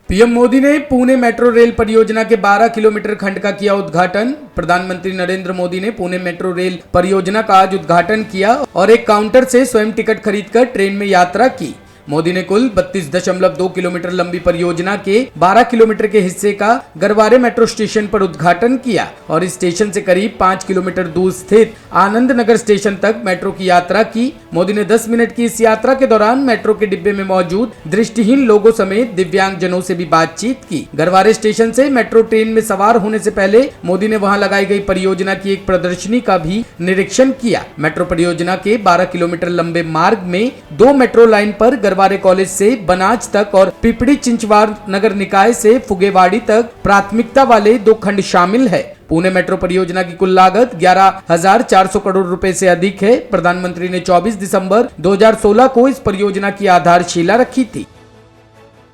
PM Modi ने Pune metro rail परियोजना के 12 किलोमीटर खंड का किया उद्घाटन। प्रधानमंत्री नरेंद्र मोदी ने पुणे मेट्रो रेल परियोजना का आज उद्घाटन किया और एक काउंटर से स्वयं टिकट खरीदकर ट्रेन में यात्रा की। मोदी ने कुल 32.2 किलोमीटर लंबी परियोजना के 12 किलोमीटर के हिस्से का गरवारे मेट्रो स्टेशन पर उद्घाटन किया और इस स्टेशन से करीब 5 किलोमीटर दूर स्थित आनंद नगर स्टेशन तक मेट्रो की यात्रा की। मोदी ने 10 मिनट की इस यात्रा के दौरान मेट्रो के डिब्बे में मौजूद दृष्टिहीन लोगों समेत दिव्यांग जनों से भी बातचीत की। गरवारे स्टेशन से मेट्रो ट्रेन में सवार होने से पहले मोदी ने वहां लगाई गई परियोजना की एक प्रदर्शनी का भी निरीक्षण किया। मेट्रो परियोजना के 12 किलोमीटर लंबे मार्ग में 2 मेट्रो लाइन पर गरवारे कॉलेज से बनाज तक और पिपड़ी चिंचवार नगर निकाय से फुगेवाड़ी तक प्राथमिकता वाले 2 खंड शामिल है। पुणे मेट्रो परियोजना की कुल लागत 11,400 करोड़ रुपए से अधिक है। प्रधानमंत्री ने 24 दिसंबर 2016 को इस परियोजना की आधारशिला रखी थी।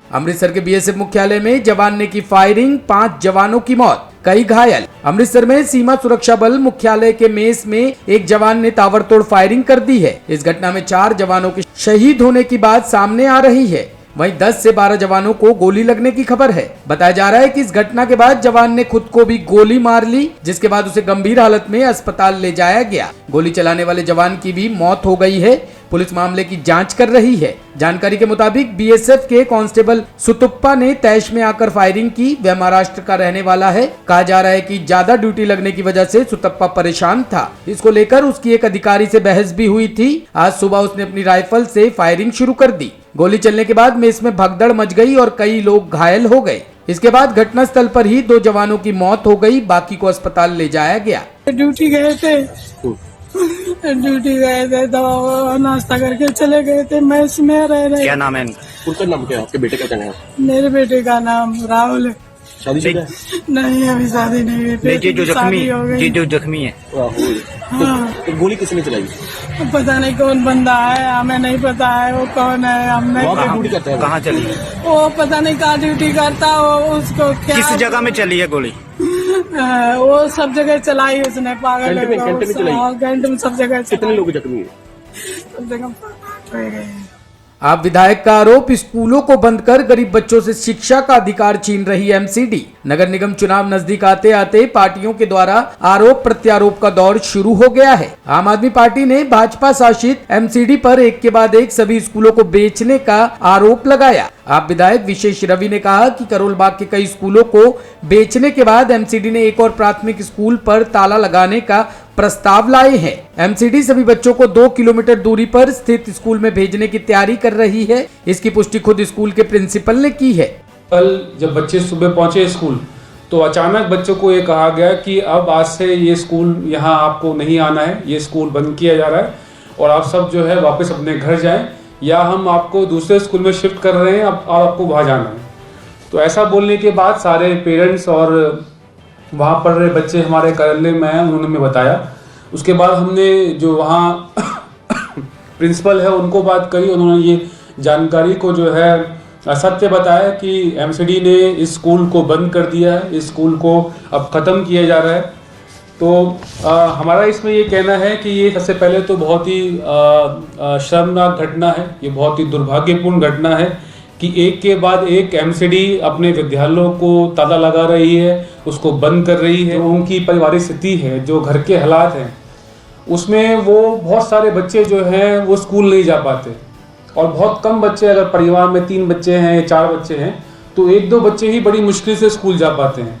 अमृतसर के बीएसएफ मुख्यालय में जवान ने की फायरिंग, 5 जवानों की मौत, कई घायल। अमृतसर में सीमा सुरक्षा बल मुख्यालय के मेस में एक जवान ने ताबड़तोड़ फायरिंग कर दी है। इस घटना में 4 जवानों के शहीद होने की बात सामने आ रही है। वहीं 10 से 12 जवानों को गोली लगने की खबर है। बताया जा रहा है कि इस घटना के बाद जवान ने खुद को भी गोली मार ली, जिसके बाद उसे गंभीर हालत में अस्पताल ले जाया गया। गोली चलाने वाले जवान की भी मौत हो गई है। पुलिस मामले की जांच कर रही है। जानकारी के मुताबिक बीएसएफ के कांस्टेबल सुतुप्पा ने तैश में आकर फायरिंग की। वह महाराष्ट्र का रहने वाला है। कहा जा रहा है कि ज्यादा ड्यूटी लगने की वजह से सुतप्पा परेशान था। इसको लेकर उसकी एक अधिकारी से बहस भी हुई थी। आज सुबह उसने अपनी राइफल से फायरिंग शुरू कर दी। गोली चलने के बाद मेस में भगदड़ मच गई और कई लोग घायल हो गए। इसके बाद घटनास्थल पर ही 2 जवानों की मौत हो गई, बाकी को अस्पताल ले जाया गया। ड्यूटी गए थे दवा नाश्ता करके चले गए थे। मैं इसमें रह रहे। क्या नाम है? उनका नाम क्या है? आपके बेटे का क्या नाम है? मेरे बेटे का नाम राहुल है। शादीशुदा है? नहीं, अभी शादी नहीं हुई। नहीं, जो जख्मी है। राहुल। हाँ। तो गोली किसने चलाई? पता नहीं कौन बंदा है, हमें नहीं पता है वो कौन है। हमने वहाँ पे ड्यूटी करता है? कहाँ चली? वो पता नहीं कहाँ ड्यूटी करता। वो उसको क्या किस जगह में चली है गोली? वो सब जगह चलाई उसने। पागल है। कैंट में चलाई? कैंट में सब जगह कितने लोग जख्मी हैं? सब जगह रह गए। आप विधायक का आरोप, स्कूलों को बंद कर गरीब बच्चों से शिक्षा का अधिकार छीन रही एमसीडी। नगर निगम चुनाव नजदीक आते आते पार्टियों के द्वारा आरोप प्रत्यारोप का दौर शुरू हो गया है। आम आदमी पार्टी ने भाजपा शासित एमसीडी पर एक के बाद एक सभी स्कूलों को बेचने का आरोप लगाया। आप विधायक विशेष रवि ने कहा कि करोल बाग के कई स्कूलों को बेचने के बाद एमसीडी ने एक और प्राथमिक स्कूल पर ताला लगाने का प्रस्ताव लाए हैं। एमसीडी सभी बच्चों को 2 किलोमीटर दूरी पर स्थित स्कूल में भेजने की तैयारी कर रही है। इसकी पुष्टि खुद स्कूल के प्रिंसिपल ने की है। कल जब बच्चे सुबह पहुंचे स्कूल तो अचानक बच्चों को ये कहा गया कि अब आज से ये स्कूल यहाँ आपको नहीं आना है, ये स्कूल बंद किया जा रहा है और आप सब जो है वापस अपने घर जाएं या हम आपको दूसरे स्कूल में शिफ्ट कर रहे हैं, अब आपको वहाँ जाना है। तो ऐसा बोलने के बाद सारे पेरेंट्स और वहाँ पढ़ रहे बच्चे हमारे कार्यालय में आए, उन्होंने हमें बताया। उसके बाद हमने जो वहाँ प्रिंसिपल है उनको बात करी, उन्होंने ये जानकारी को जो है सत्य बताया कि एमसीडी ने इस स्कूल को बंद कर दिया है, इस स्कूल को अब ख़त्म किया जा रहा है। तो हमारा इसमें ये कहना है कि ये सबसे पहले तो बहुत ही शर्मनाक घटना है, ये बहुत ही दुर्भाग्यपूर्ण घटना है कि एक के बाद एक एमसीडी अपने विद्यालयों को ताला लगा रही है, उसको बंद कर रही है। उनकी पारिवारिक स्थिति है, जो घर के हालात हैं, उसमें वो बहुत सारे बच्चे जो हैं वो स्कूल नहीं जा पाते और बहुत कम बच्चे, अगर परिवार में 3 बच्चे हैं, 4 बच्चे हैं तो 1-2 बच्चे ही बड़ी मुश्किल से स्कूल जा पाते हैं।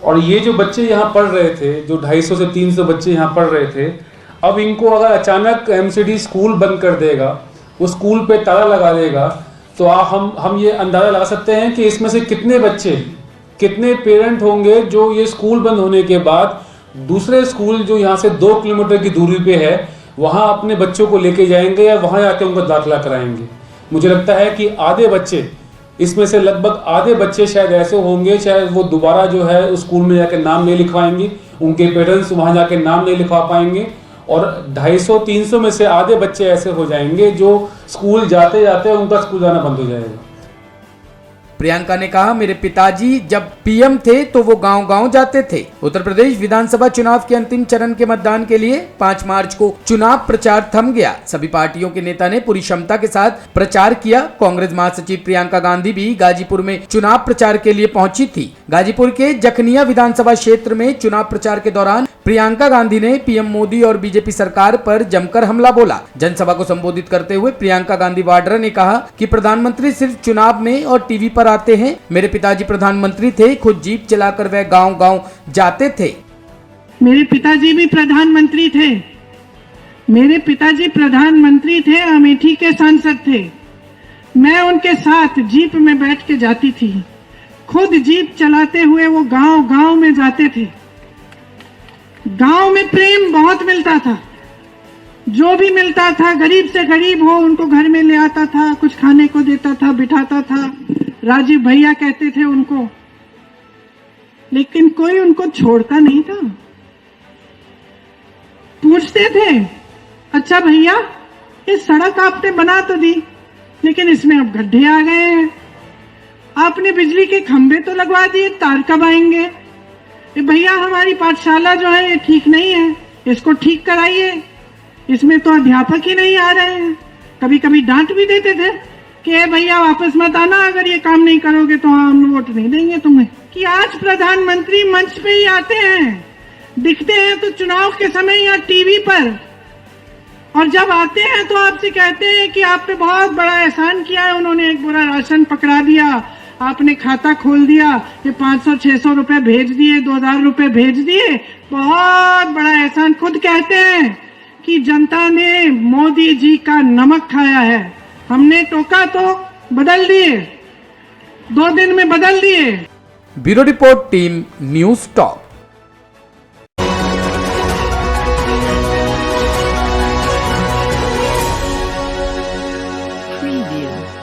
और ये जो बच्चे यहाँ पढ़ रहे थे, जो 250 से 300 बच्चे यहाँ पढ़ रहे थे, अब इनको अगर अचानक एमसीडी स्कूल बंद कर देगा, वो स्कूल पे ताला लगा देगा, तो हम ये अंदाज़ा लगा सकते हैं कि इसमें से कितने बच्चे, कितने पेरेंट होंगे जो ये स्कूल बंद होने के बाद दूसरे स्कूल जो यहाँ से 2 किलोमीटर की दूरी पे है वहाँ अपने बच्चों को लेके जाएंगे या वहाँ जाके उनका दाखिला कराएंगे। मुझे लगता है कि आधे बच्चे, इसमें से लगभग आधे बच्चे शायद ऐसे होंगे, शायद वो दोबारा जो है उस स्कूल में जाके नाम नहीं लिखवाएंगे, उनके पेरेंट्स वहाँ जाके नाम नहीं लिखवा पाएंगे और 250-300 में से आधे बच्चे ऐसे हो जाएंगे जो स्कूल जाते जाते उनका स्कूल जाना बंद हो जाएगा। प्रियंका ने कहा, मेरे पिताजी जब पीएम थे तो वो गांव-गांव जाते थे। उत्तर प्रदेश विधानसभा चुनाव के अंतिम चरण के मतदान के लिए 5 मार्च को चुनाव प्रचार थम गया। सभी पार्टियों के नेता ने पूरी क्षमता के साथ प्रचार किया। कांग्रेस महासचिव प्रियंका गांधी भी गाजीपुर में चुनाव प्रचार के लिए पहुंची थी। गाजीपुर के जखनिया विधानसभा क्षेत्र में चुनाव प्रचार के दौरान प्रियंका गांधी ने पीएम मोदी और बीजेपी सरकार पर जमकर हमला बोला। जनसभा को संबोधित करते हुए प्रियंका गांधी वाड्रा ने कहा कि प्रधानमंत्री सिर्फ चुनाव में और टीवी पर आते हैं। मेरे पिताजी प्रधानमंत्री थे, खुद जीप चलाकर वह गांव-गांव जाते थे। मेरे पिताजी भी प्रधानमंत्री थे। मेरे पिताजी प्रधानमंत्री थे, अमेठी के सांसद थे। मैं उनके साथ जीप में बैठ के जाती थी। खुद जीप चलाते हुए वो गांव-गांव में जाते थे। गांव में प्रेम बहुत मिलता था। जो भी मिलता था, गरीब से गरीब हो, उनको घर में ले आता था, कुछ खाने को देता था, बिठाता था। राजीव भैया कहते थे उनको, लेकिन कोई उनको छोड़ता नहीं था। पूछते थे, अच्छा भैया ये सड़क आपने बना तो दी, लेकिन इसमें अब गड्ढे आ गए हैं। आपने बिजली के खंभे तो लगवा दिए, तार कब आएंगे? भैया हमारी पाठशाला जो है ये ठीक नहीं है, इसको ठीक कराइए। इसमें तो अध्यापक ही नहीं आ रहे हैं। कभी कभी डांट भी देते थे कि भैया वापस मत आना, अगर ये काम नहीं करोगे तो हम वोट नहीं देंगे तुम्हें। कि आज प्रधानमंत्री मंच पे ही आते हैं, दिखते हैं तो चुनाव के समय या टीवी पर, और जब आते हैं तो आपसे कहते हैं कि आप पे बहुत बड़ा एहसान किया है उन्होंने, एक बुरा राशन पकड़ा दिया, आपने खाता खोल दिया, ये 500-600 रुपए भेज दिए, 2000 रुपए भेज दिए, बहुत बड़ा एहसान। खुद कहते हैं कि जनता ने मोदी जी का नमक खाया है, हमने टोका तो बदल दिए, 2 दिन में बदल दिए। Bureau report, team news talk. Preview.